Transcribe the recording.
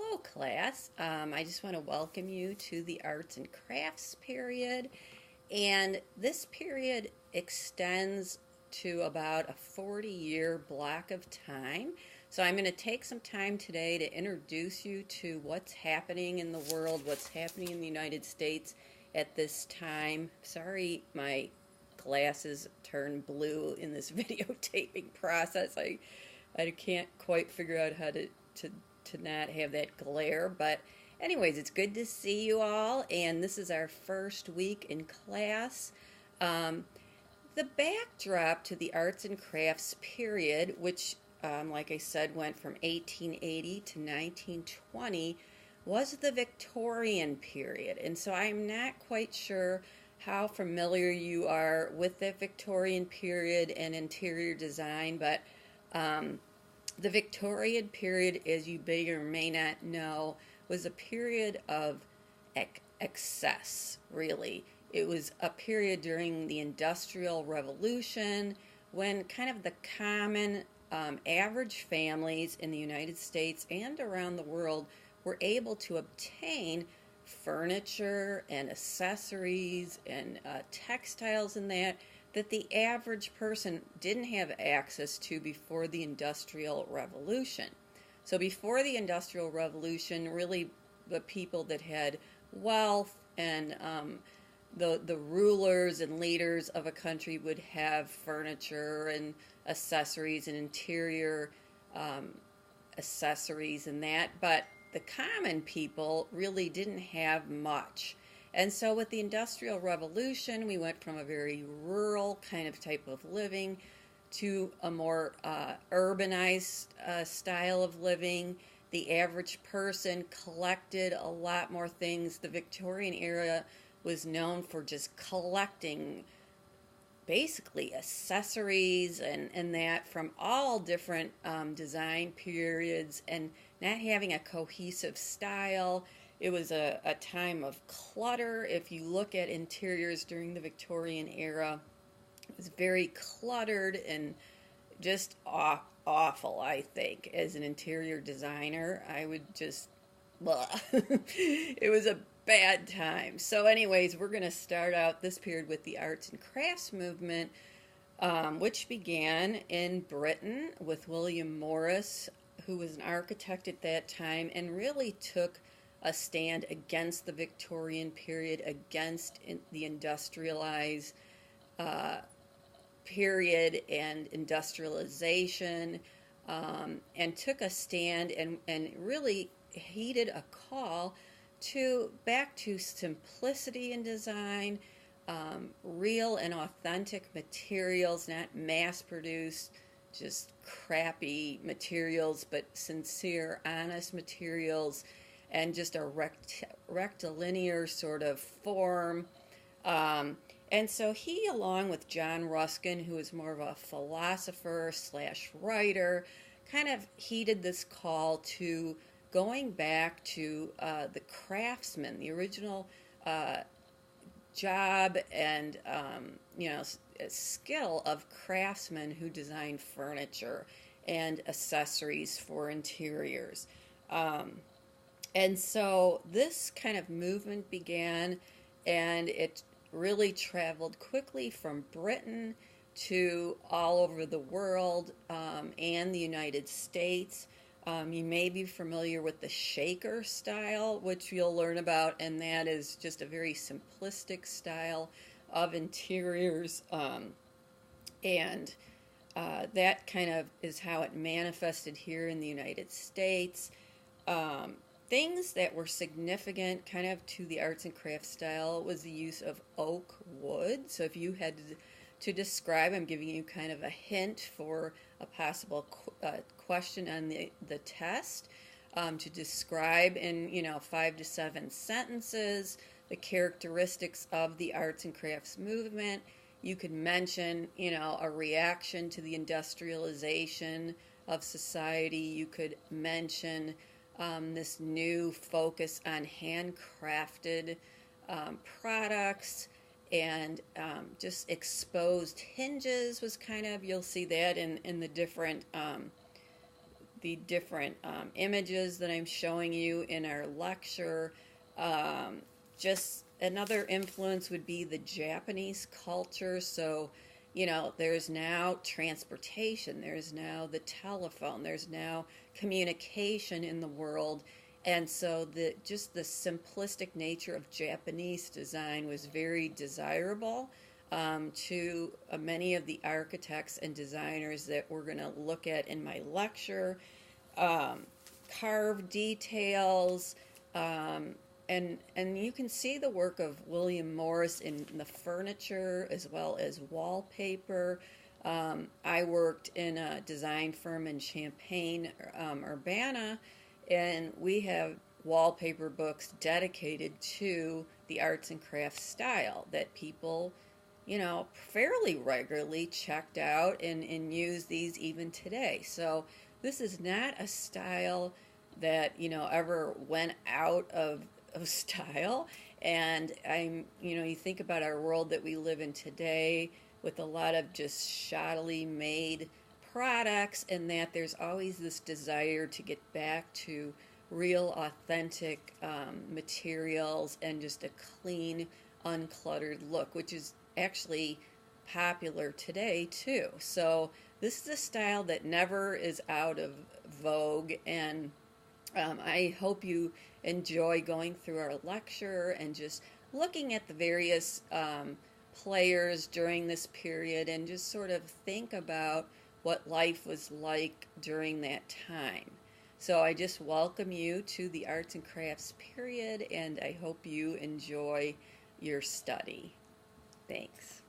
Hello, class. I just want to welcome you to the Arts and Crafts period. And this period extends to about a 40-year block of time. So I'm going to take some time today to introduce you to what's happening in the world, what's happening in the United States at this time. Sorry, my glasses turned blue in this videotaping process. I can't quite figure out how to not have that glare. But anyways, it's good to see you all, and this is our first week in class. The backdrop to the arts and crafts period, which, like I said, went from 1880 to 1920, was the Victorian period. And so I'm not quite sure how familiar you are with the Victorian period and interior design, but the Victorian period, as you may or may not know, was a period of excess, really. It was a period during the Industrial Revolution when kind of the common average families in the United States and around the world were able to obtain furniture and accessories and textiles and that the average person didn't have access to before the Industrial Revolution. So before the Industrial Revolution, really the people that had wealth and the rulers and leaders of a country would have furniture and accessories and interior accessories and that, but the common people really didn't have much. And so with the Industrial Revolution, we went from a very rural kind of type of living to a more urbanized style of living. The average person collected a lot more things. The Victorian era was known for just collecting basically accessories and that from all different design periods and not having a cohesive style. It was a time of clutter. If you look at interiors during the Victorian era, it was very cluttered and just awful, I think. As an interior designer, I would just, blah. It was a bad time. So anyways, we're going to start out this period with the arts and crafts movement, which began in Britain with William Morris, who was an architect at that time and really took a stand against the Victorian period, against the industrialized period and industrialization, and took a stand and really heeded a call back to simplicity in design, real and authentic materials, not mass-produced, just crappy materials, but sincere, honest materials, and just a rectilinear sort of form. And so he, along with John Ruskin, who was more of a philosopher slash writer, kind of heeded this call to going back to the craftsman, the original job and skill of craftsmen who designed furniture and accessories for interiors. And so this kind of movement began, and it really traveled quickly from Britain to all over the world and the United States. You may be familiar with the shaker style, which you'll learn about, and that is just a very simplistic style of interiors. And that kind of is how it manifested here in the United States. Things that were significant kind of to the arts and crafts style was the use of oak wood. So if you had to describe, I'm giving you kind of a hint for a possible question on the test, to describe in 5 to 7 sentences the characteristics of the arts and crafts movement. You could mention a reaction to the industrialization of society. You could mention this new focus on handcrafted products, and just exposed hinges was kind of, you'll see that in the different the different images that I'm showing you in our lecture. Just another influence would be the Japanese culture. So, there's now transportation, there's now the telephone, there's now communication in the world. And so just the simplistic nature of Japanese design was very desirable to many of the architects and designers that we're going to look at in my lecture. Carved details, and you can see the work of William Morris in the furniture as well as wallpaper. I worked in a design firm in Champaign, Urbana, and we have wallpaper books dedicated to the arts and crafts style that people, fairly regularly checked out and use these even today. So this is not a style that, ever went out of style. And you think about our world that we live in today with a lot of just shoddily made products, and that there's always this desire to get back to real authentic materials and just a clean, uncluttered look, which is actually popular today too. So this is a style that never is out of vogue, and I hope you enjoy going through our lecture and just looking at the various players during this period and just sort of think about what life was like during that time. So I just welcome you to the arts and crafts period, and I hope you enjoy your study. Thanks.